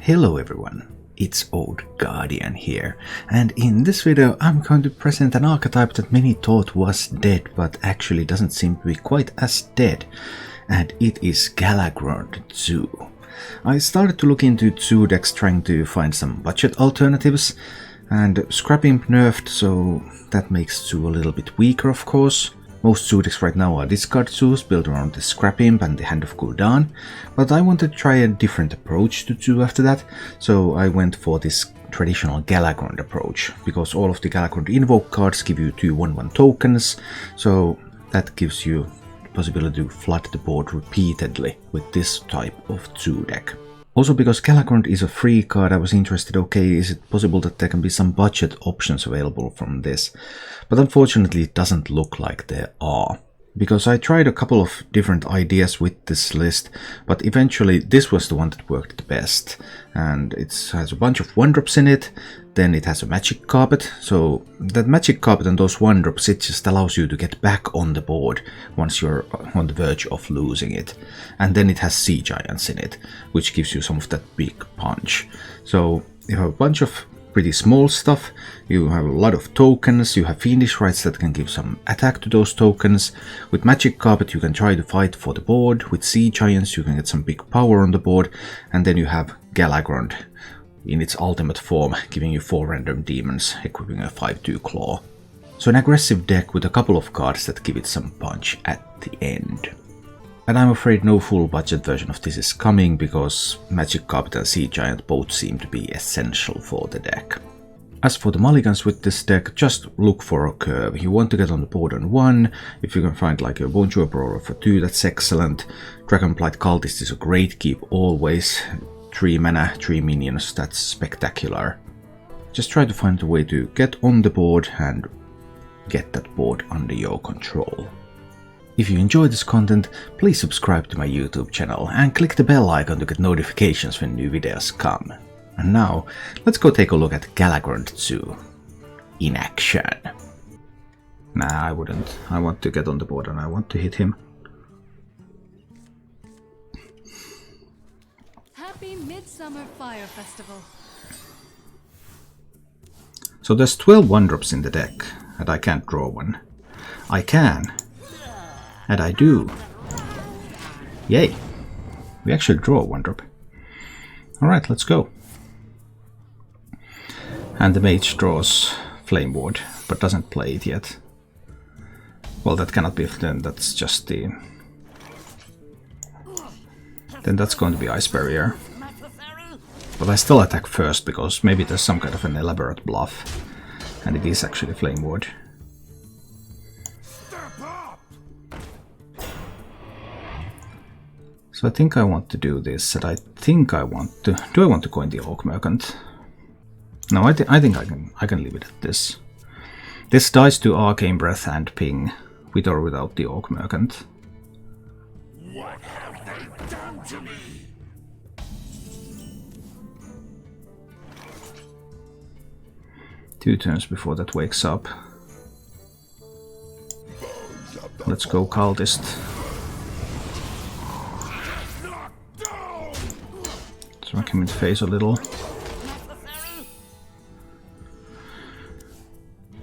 Hello everyone, it's Old Guardian here, and in this video I'm going to present an archetype that many thought was dead but actually doesn't seem to be quite as dead, and it is Galakrond Zoo. I started to look into zoo decks trying to find some budget alternatives, and Scrap Imp nerfed, so that makes zoo a little bit weaker of course. Most zoo decks right now are discard zoos built around the Scrap Imp and the Hand of Gul'dan, but I wanted to try a different approach to zoo after that, so I went for this traditional Galakrond approach, because all of the Galakrond invoke cards give you 2/1/1 tokens, so that gives you the possibility to flood the board repeatedly with this type of zoo deck. Also, because Galakrond is a free card, I was interested, okay, is it possible that there can be some budget options available from this? But unfortunately it doesn't look like there are. Because I tried a couple of different ideas with this list, but eventually this was the one that worked the best. And it has a bunch of 1-drops in it, then it has a magic carpet, so that magic carpet and those 1-drops, it just allows you to get back on the board once you're on the verge of losing it. And then it has sea giants in it, which gives you some of that big punch. So you have a bunch of pretty small stuff, you have a lot of tokens, you have Fiendish Rites that can give some attack to those tokens. With Magic Carpet you can try to fight for the board, with Sea Giants you can get some big power on the board, and then you have Galakrond in its ultimate form, giving you 4 random demons, equipping a 5/2 claw. So an aggressive deck with a couple of cards that give it some punch at the end. And I'm afraid no full budget version of this is coming, because Magic Carpet and Sea Giant both seem to be essential for the deck. As for the mulligans with this deck, just look for a curve. You want to get on the board on 1, if you can find like a Bonjour Brawler for 2, that's excellent. Dragonblight Cultist is a great keep always. 3 mana, 3 minions, that's spectacular. Just try to find a way to get on the board and get that board under your control. If you enjoy this content, please subscribe to my YouTube channel and click the bell icon to get notifications when new videos come. And now, let's go take a look at Galakrond Zoo in action. Nah, I wouldn't. I want to get on the board and I want to hit him. Happy Midsummer Fire Festival. So there's 12 1-drops in the deck, and I can't draw one. I can. And I do. Yay! We actually draw a 1-drop. Alright, let's go. And the mage draws Flame Ward, but doesn't play it yet. Well, that cannot be, then that's just the... Then that's going to be Ice Barrier. But I still attack first, because maybe there's some kind of an elaborate bluff. And it is actually Flame Ward. So I think I want to do this, and I think I want to... Do I want to coin the Oak Merchant? No, I think I can leave it at this. This dies to Arcane Breath and Ping, with or without the Oak Merchant. What have they done to me? Two turns before that wakes up. Let's go Cultist. Smack him in the face a little.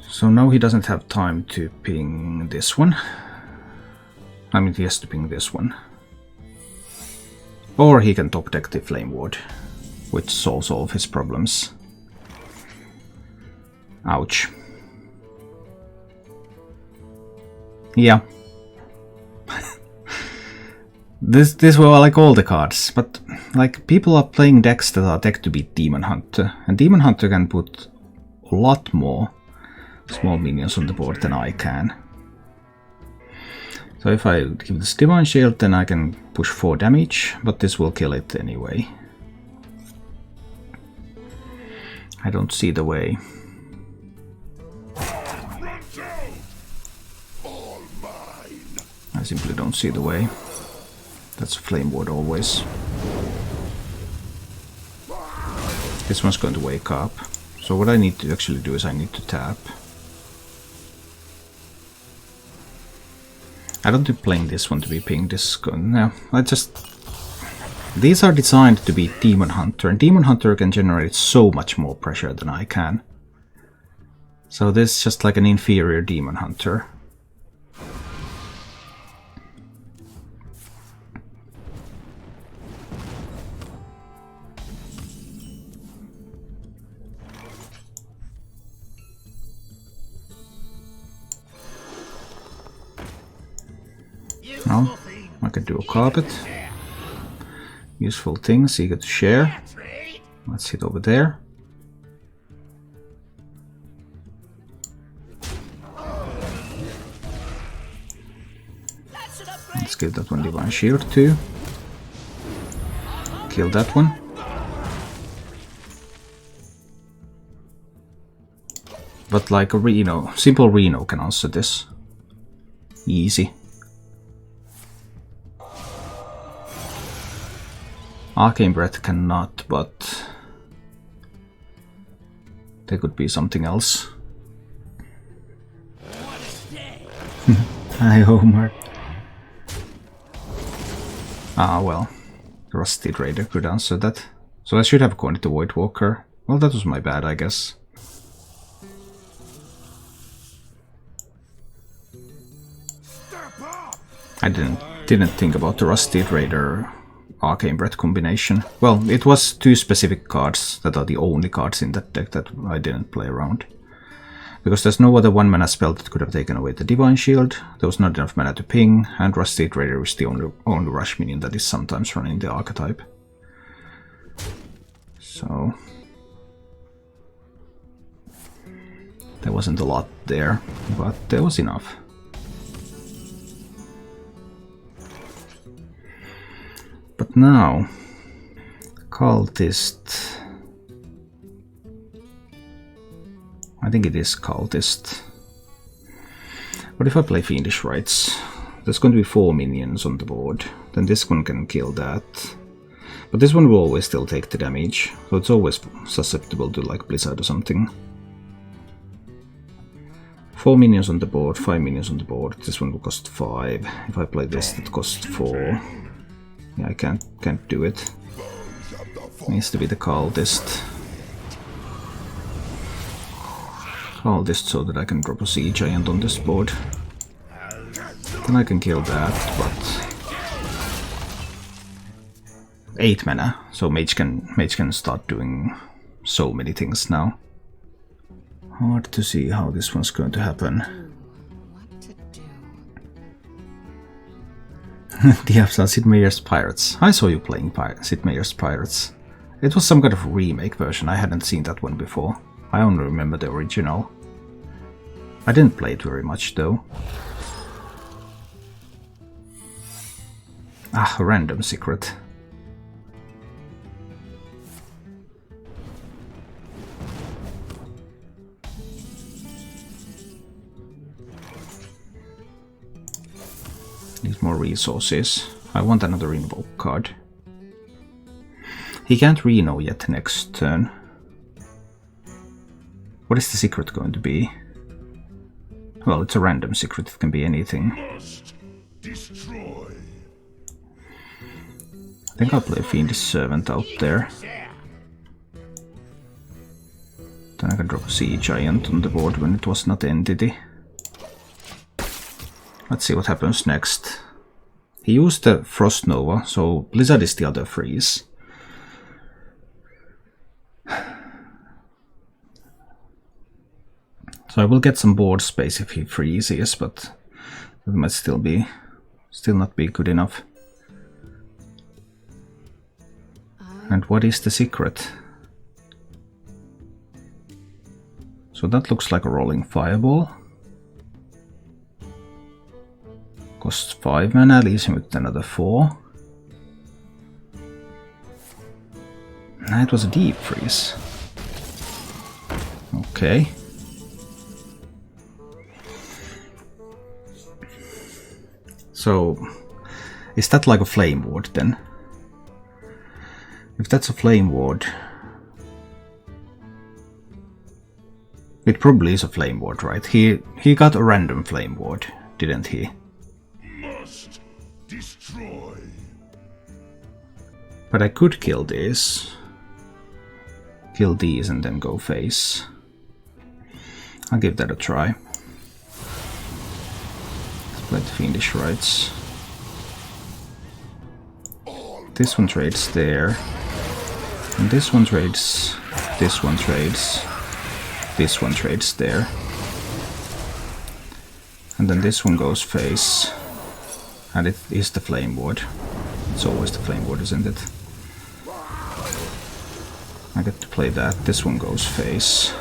So now he doesn't have time to ping this one. I mean, he has to ping this one. Or he can top deck the Flame Ward, which solves all of his problems. Ouch. Yeah. This were like all the cards, but like people are playing decks that are decked to beat Demon Hunter, and Demon Hunter can put a lot more small minions on the board than I can. So if I give this Divine Shield, then I can push 4 damage, but this will kill it anyway. I don't see the way. I simply don't see the way. That's Flame Ward always. This one's going to wake up. So what I need to actually do is I need to tap. I don't think playing this one to be pinged is good. No, I just... These are designed to beat Demon Hunter, and Demon Hunter can generate so much more pressure than I can. So this is just like an inferior Demon Hunter. Well, I could do a carpet. Useful things, eager to share. Let's hit over there. Let's give that one Divine Shield too. Kill that one. But like a Reno, simple Reno can answer this. Easy. Arcane Breath cannot, but there could be something else. Hi, Homer. Ah, well. Rusted Raider could answer that. So I should have gone to Void Walker. Well, that was my bad, I guess. I didn't think about the Rusted Raider Arcane Breath combination. Well, it was two specific cards that are the only cards in that deck that I didn't play around. Because there's no other 1-mana spell that could have taken away the Divine Shield, there was not enough mana to ping, and Rusted Raider is the only rush minion that is sometimes running the archetype. So there wasn't a lot there, but there was enough. But now, Cultist. I think it is Cultist. What if I play Fiendish Rites? There's going to be 4 minions on the board. Then this one can kill that. But this one will always still take the damage, so it's always susceptible to like Blizzard or something. 4 minions on the board, 5 minions on the board. This one will cost 5. If I play this, it costs 4. Yeah, I can't do it. Needs to be the Cultist. Cultist so that I can drop a Sea Giant on this board. Then I can kill that, but 8 mana, so Mage can start doing so many things now. Hard to see how this one's going to happen. The Absalom Sid Meier's Pirates. I saw you playing Sid Meier's Pirates. It was some kind of remake version, I hadn't seen that one before. I only remember the original. I didn't play it very much though. Ah, a random secret. Need more resources. I want another invoke card. He can't Reno yet next turn. What is the secret going to be? Well, it's a random secret, it can be anything. Must destroy. I think I'll play Fiendish Servant out there. Then I can drop a Sea Giant on the board when it was not Entity. Let's see what happens next. He used the Frost Nova, so Blizzard is the other freeze. So I will get some board space if he freezes, but that might still not be good enough. And what is the secret? So that looks like a rolling fireball. Costs 5 mana, leaves him with another 4. It was a deep freeze. Okay. So, is that like a Flame Ward then? If that's a Flame Ward, it probably is a Flame Ward, right? He got a random Flame Ward, didn't he? Must destroy. But I could kill these. Kill these and then go face. I'll give that a try. Let's play the Fiendish Rites. This one trades there. And this one trades. This one trades. This one trades there. And then this one goes face. And it is the Flame Ward. It's always the Flame Ward, isn't it? I get to play that. This one goes face.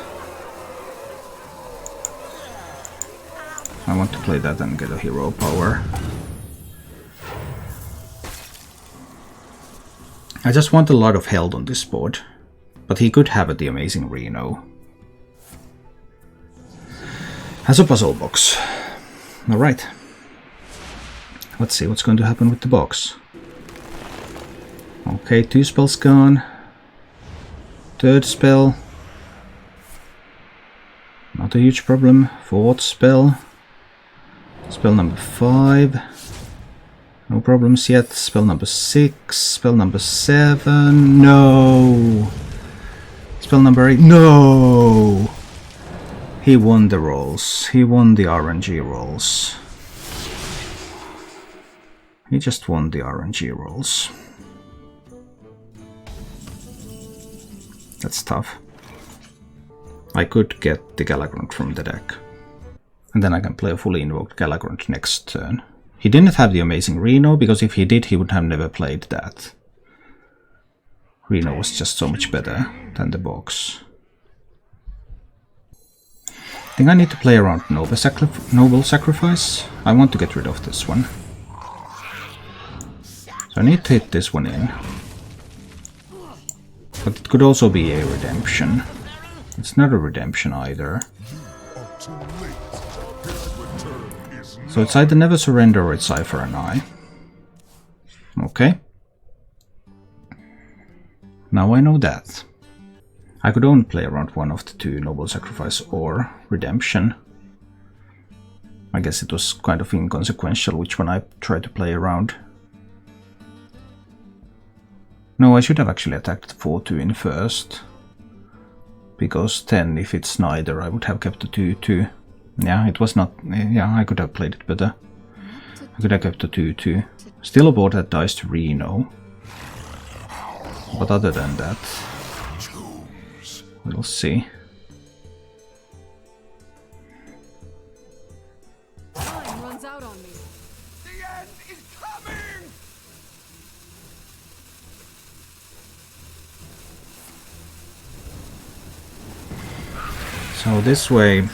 I want to play that and get a hero power. I just want a lot of health on this board. But he could have the amazing Reno. As a puzzle box. Alright. Let's see what's going to happen with the box. Okay, 2 spells gone. 3rd spell. Not a huge problem. 4th spell. Spell number 5. No problems yet. Spell number 6. Spell number 7. No! Spell number 8. No! He won the rolls. He won the RNG rolls. He just won the RNG rolls. That's tough. I could get the Galakrond from the deck. And then I can play a fully invoked Galakrond next turn. He didn't have the amazing Reno, because if he did, he would have never played that. Reno was just so much better than the box. I think I need to play around Noble Sacrifice. I want to get rid of this one. So I need to hit this one in. But it could also be a redemption. It's not a redemption either. So it's either Never Surrender or it's Eye for an Eye. Okay. Now I know that. I could only play around one of the 2, Noble Sacrifice or Redemption. I guess it was kind of inconsequential which one I tried to play around. No, I should have actually attacked 4-2 in first. Because then, if it's neither, I would have kept the 2-2. Yeah, it was not... Yeah, I could have played it better. I could have kept the 2-2. Still a board that dies to Reno. But other than that... we'll see. Time runs out on me. The end is coming! So this way...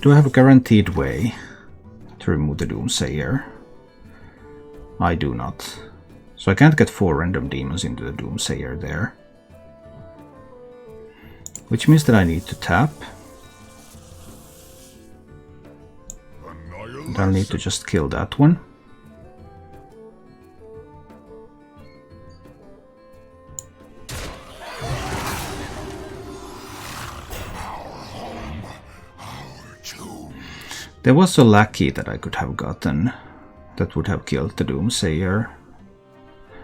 do I have a guaranteed way to remove the Doomsayer? I do not. So I can't get 4 random demons into the Doomsayer there. Which means that I need to tap. And I'll need to just kill that one. There was a lackey that I could have gotten that would have killed the Doomsayer.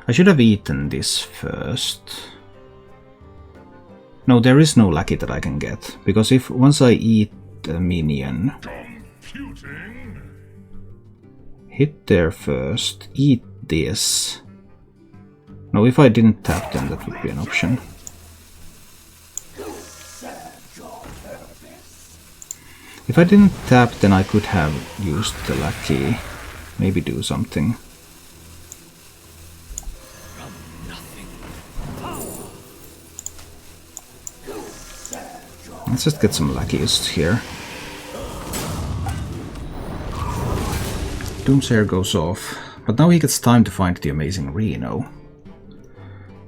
I should have eaten this first. No, there is no lackey that I can get, because if once I eat the minion, hit there first, eat this. No, if I didn't tap then that would be an option. If I didn't tap, then I could have used the lackey, maybe do something. Let's just get some lackeys here. Doomsayer goes off, but now he gets time to find the amazing Reno,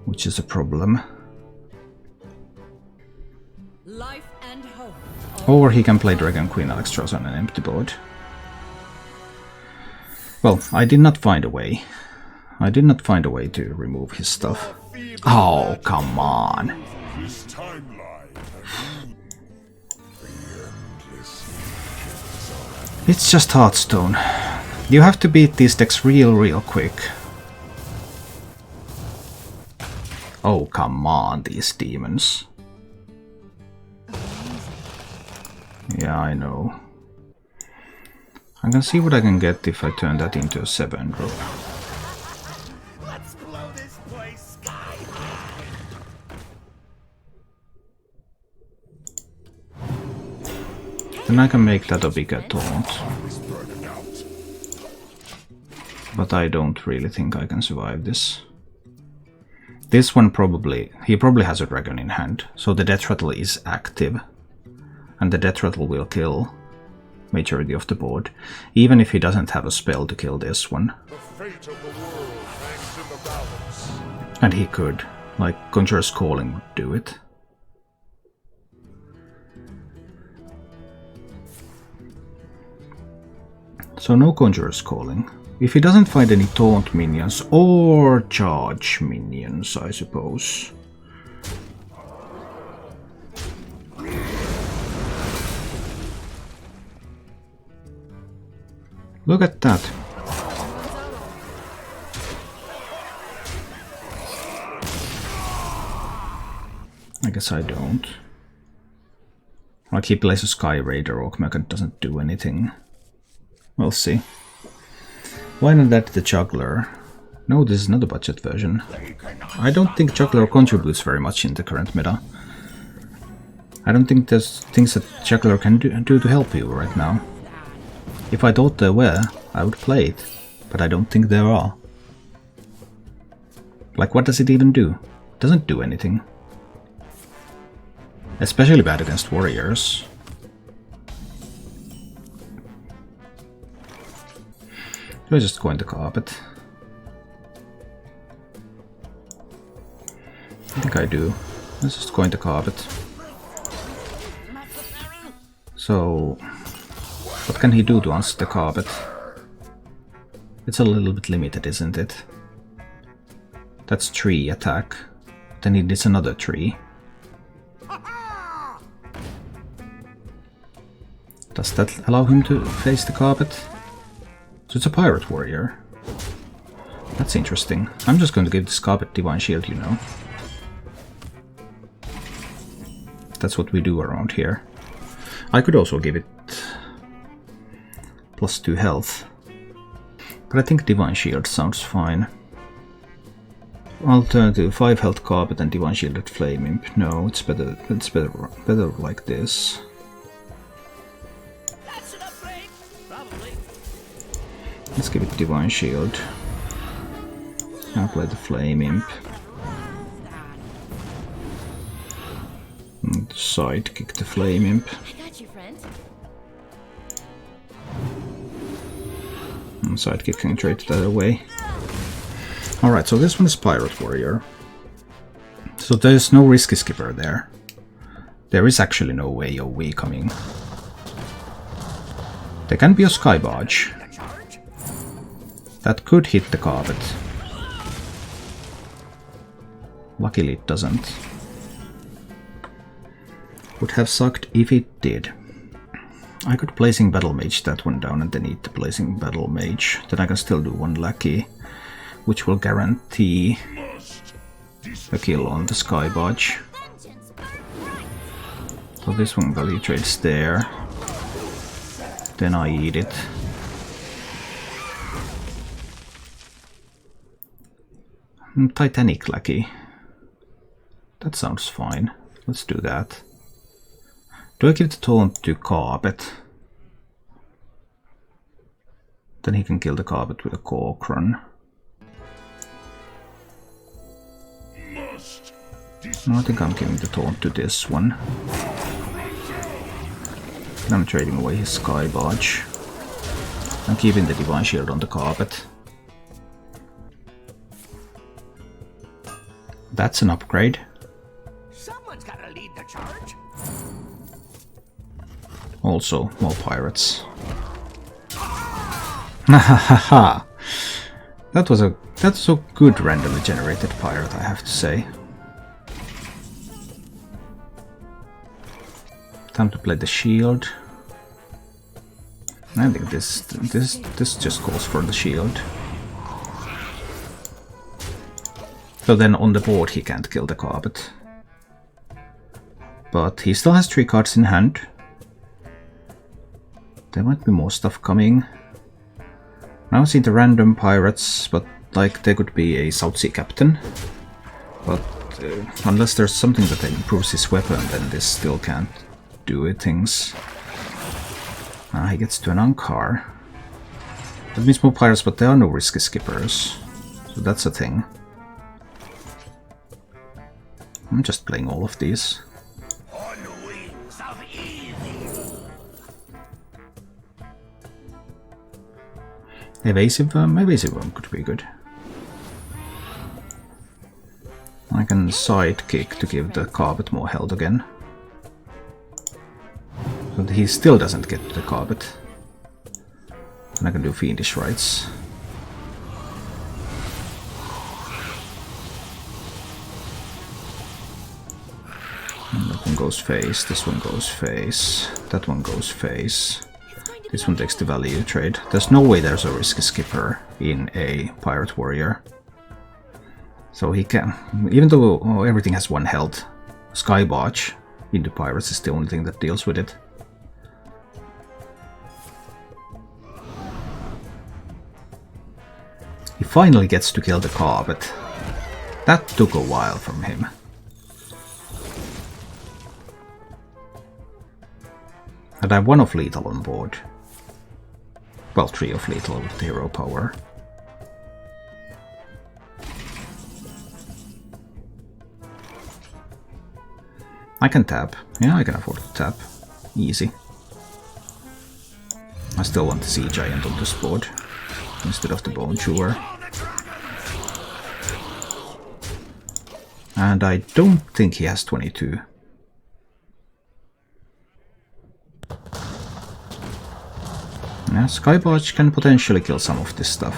which is a problem. Life and hope. Or he can play Dragon Queen Alexstrasza on an empty board. Well, I did not find a way. I did not find a way to remove his stuff. Oh, come on. It's just Hearthstone. You have to beat these decks real quick. Oh, come on, these demons. Yeah, I know. I can see what I can get if I turn that into a 7-drop. Let's blow this place sky high. Then I can make that a bigger taunt. But I don't really think I can survive this. This one probably... he probably has a dragon in hand, so the death rattle is active. And the death rattle will kill majority of the board, even if he doesn't have a spell to kill this one. The fate of the world hangs in the balance. And he could, like Conjurer's Calling would do it. So no Conjurer's Calling. If he doesn't find any taunt minions or charge minions, I suppose. Look at that. I guess I don't. Like he plays a Sky Raider, Orkmekon doesn't do anything. We'll see. Why not that the Juggler? No, this is not a budget version. I don't think Juggler contributes very much in the current meta. I don't think there's things that Juggler can do to help you right now. If I thought there were, I would play it, but I don't think there are. Like, what does it even do? It doesn't do anything. Especially bad against warriors. Do I just go into carpet? I think I do. Let's just go into carpet. So... what can he do to us, the carpet? It's a little bit limited, isn't it? That's 3 attack. Then he needs another 3. Does that allow him to face the carpet? So it's a pirate warrior. That's interesting. I'm just going to give this carpet Divine Shield, you know. That's what we do around here. I could also give it +2 health. But I think Divine Shield sounds fine. Alternative 5 health carpet and Divine Shielded Flame Imp. No, it's better like this. That's an upgrade. Probably. Let's give it Divine Shield. Now play the Flame Imp. And sidekick the Flame Imp. I got you, friend. And sidekick can trade that away. Alright, so this one is Pirate Warrior. So there's no Risky Skipper there. There is actually no AoE coming. There can be a Sky Barge. That could hit the carpet. Luckily it doesn't. Would have sucked if it did. I could Blazing Battle Mage that one down and then eat the Blazing Battle Mage. Then I can still do one Lackey, which will guarantee a kill on the Sky Barge. So this one value trades there. Then I eat it. Titanic Lackey. That sounds fine. Let's do that. Do I give the taunt to Carpet? Then he can kill the Carpet with a Galakrond. No, I think I'm giving the taunt to this one. And I'm trading away his Sky Barge. I'm keeping the Divine Shield on the Carpet. That's an upgrade. Someone's gotta lead the charge. Also, more pirates. Hahaha. That's a good randomly generated pirate, I have to say. Time to play the shield. I think this just calls for the shield. So then on the board he can't kill the carpet. But he still has 3 cards in hand. There might be more stuff coming. Now I see the random pirates, but like there could be a South Sea Captain. But unless there's something that improves his weapon, then this still can't do it things. He gets to an Ankar. That means more pirates, but there are no risky skippers. So that's a thing. I'm just playing all of these. On wings of evil. Evasive worm could be good. I can sidekick to give the carpet more health again. So he still doesn't get to the carpet. And I can do Fiendish Rites. And that one goes face, this one goes face, that one goes face. This one takes the value trade. There's no way there's a risky skipper in a pirate warrior. So he can, even though everything has 1 health, Skybarge into pirates is the only thing that deals with it. He finally gets to kill the carpet. That took a while from him. And I have 1 of lethal on board. Well, 3 of lethal with the hero power. I can tap. Yeah, I can afford to tap. Easy. I still want the Sea Giant on this board instead of the Bone Chewer. And I don't think he has 22. Yeah, Skybarge can potentially kill some of this stuff.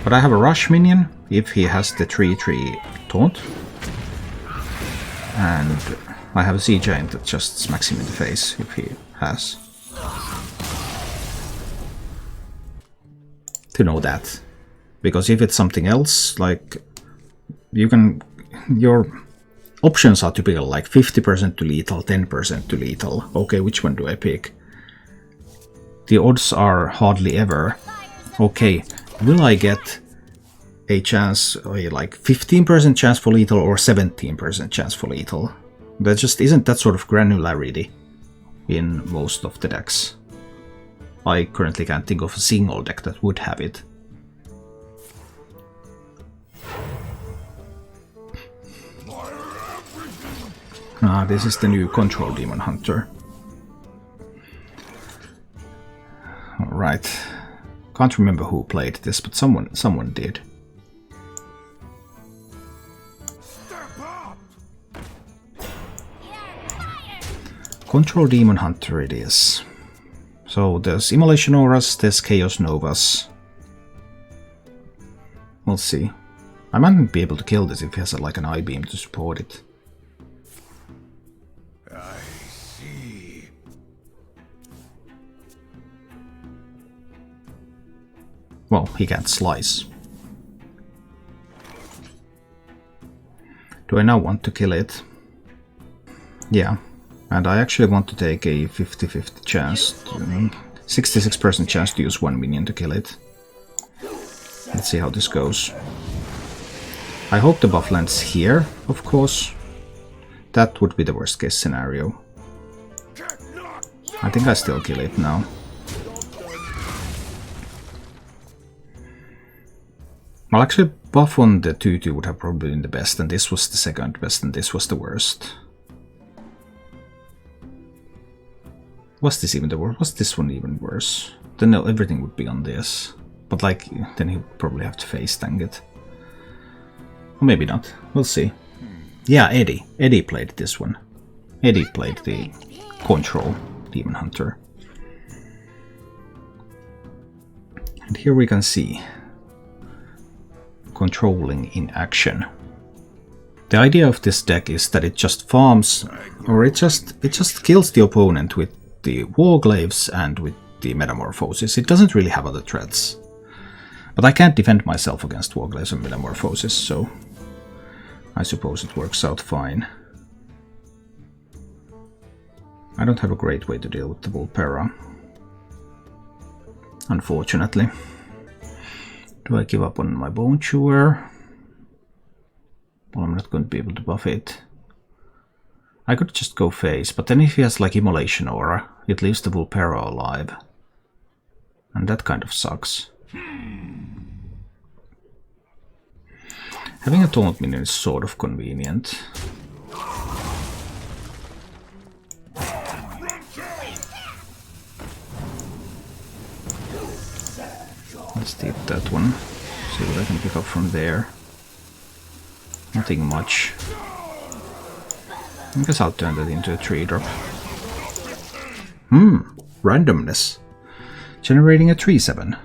But I have a Rush minion if he has the 3/3 taunt. And I have a Sea Giant that just smacks him in the face if he has. To know that. Because if it's something else, like you can, your options are typical, like 50% to lethal, 10% to lethal. Okay, which one do I pick? The odds are hardly ever. Okay, will I get a chance, like 15% chance for lethal or 17% chance for lethal? There just isn't that sort of granularity in most of the decks. I currently can't think of a single deck that would have it. This is the new Control Demon Hunter. Alright. Can't remember who played this, but someone did. Control Demon Hunter it is. So there's Immolation Auras, there's Chaos Novas. We'll see. I might be able to kill this if he has like an I-beam to support it. I see. Well, he can't slice. Do I now want to kill it? Yeah. And I actually want to take a 50-50 chance, 66% chance to use 1 minion to kill it. Let's see how this goes. I hope the buff lands here, of course. That would be the worst case scenario. I think I still kill it now. Well, actually, buff on the 2/2 would have probably been the best, and this was the second best, and this was the worst. Was this even the worst? Was this one even worse? Then no, everything would be on this. But like, then he would probably have to face tank it. Or maybe not. We'll see. Yeah, Eddie. Eddie played this one. Eddie played the Control Demon Hunter. And here we can see controlling in action. The idea of this deck is that it just farms, or it just kills the opponent with the Warglaives and with the Metamorphosis. It doesn't really have other threats. But I can't defend myself against Warglaives and Metamorphosis, so I suppose it works out fine. I don't have a great way to deal with the Vulpera, unfortunately. Do I give up on my Bone Chewer? Well, I'm not going to be able to buff it. I could just go face, but then if he has like Immolation Aura, it leaves the Vulpera alive. And that kind of sucks. Having a taunt minion is sort of convenient. Let's take that one. See what I can pick up from there. Nothing much. I guess I'll turn that into a 3-drop. Randomness. Generating a 3/7.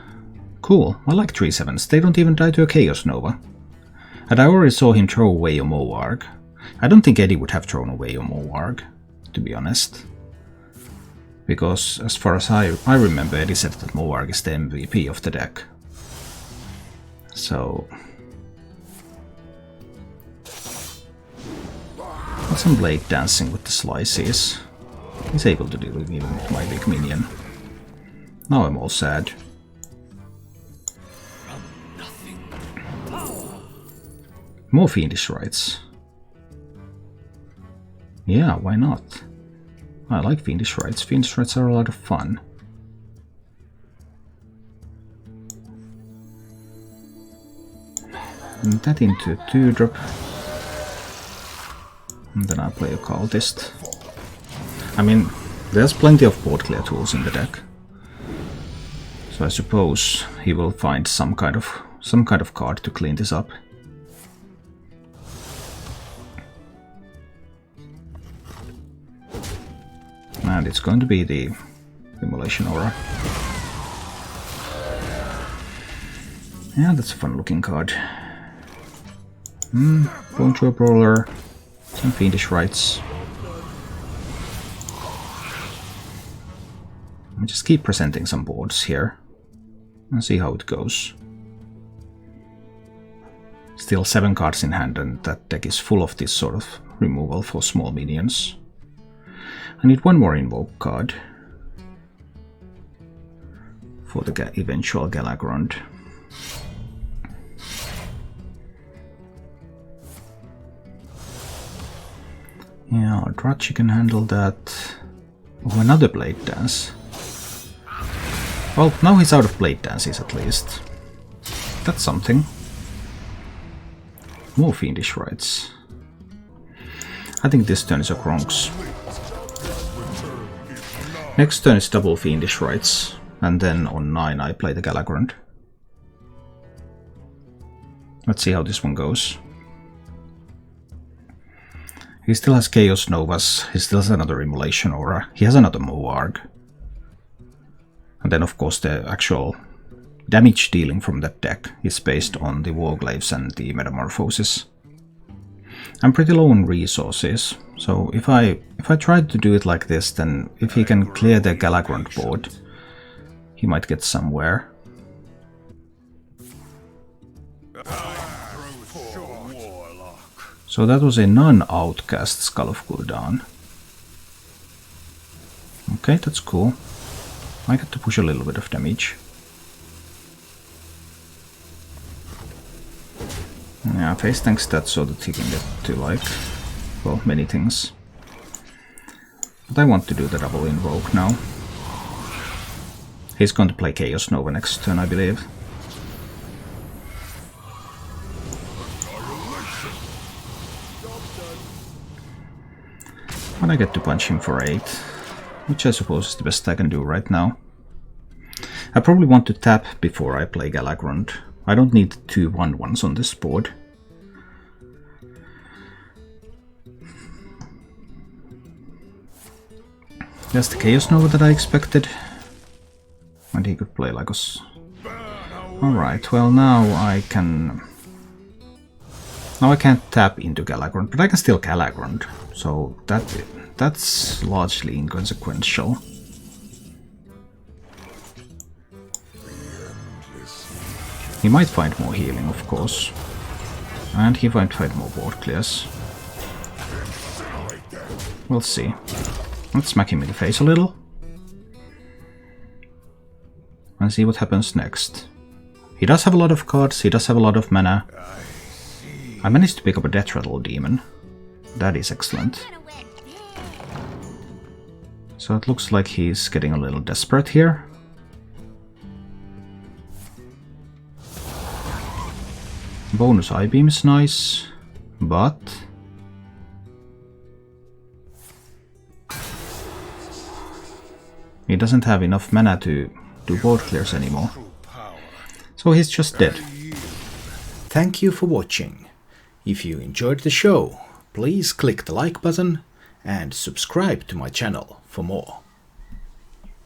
Cool, I like 3/7s. They don't even die to a Chaos Nova. And I already saw him throw away a Moarg. I don't think Eddie would have thrown away a Moarg, to be honest. Because as far as I remember, Eddie said that Moarg is the MVP of the deck. So... some blade dancing with the slices. He's able to deal even with my big minion. Now I'm all sad. More Fiendish Rites. Yeah, why not? I like Fiendish Rites. Fiendish Rites are a lot of fun. And that into a 2-drop. And then I'll play a Cultist. I mean, there's plenty of board clear tools in the deck. So I suppose he will find some kind of card to clean this up. And it's going to be the Immolation Aura. Yeah, that's a fun looking card. Bone Chewer Brawler, some Fiendish Rites. I'll just keep presenting some boards here and see how it goes. Still 7 cards in hand, and that deck is full of this sort of removal for small minions. I need one more Invoke card for the eventual Galakrond. Yeah, Drachi can handle that. Oh, another Blade Dance. Well, now he's out of Blade Dances at least. That's something. More Fiendish Rites. I think this turn is a Kronks. Next turn is double Fiendish Rites, and then on 9 I play the Galakrond. Let's see how this one goes. He still has Chaos Novas, he still has another Immolation Aura, he has another Moarg. And then of course the actual damage dealing from that deck is based on the Warglaives and the Metamorphosis. I'm pretty low on resources, so if I try to do it like this, then if he can clear the Galakrond board, he might get somewhere. So that was a non-outcast Skull of Gul'dan. Okay, that's cool. I get to push a little bit of damage. Yeah, face tanks that so that he can get to, like, well, many things. But I want to do the double Invoke now. He's going to play Chaos Nova next turn, I believe. And I get to punch him for 8, which I suppose is the best I can do right now. I probably want to tap before I play Galakrond. I don't need 2 1/1s on this board. That's the Chaos Nova that I expected. And he could play Lagos. Alright, well now I can... Now I can't tap into Galakrond, but I can still Galakrond. So that's largely inconsequential. He might find more healing, of course. And he won't fight more board clears. We'll see. Let's smack him in the face a little. And see what happens next. He does have a lot of cards, he does have a lot of mana. I managed to pick up a Death Rattle Demon. That is excellent. So it looks like he's getting a little desperate here. Bonus Eye Beam is nice, but he doesn't have enough mana to do board clears anymore. So he's just dead. Thank you for watching. If you enjoyed the show, please click the like button and subscribe to my channel for more.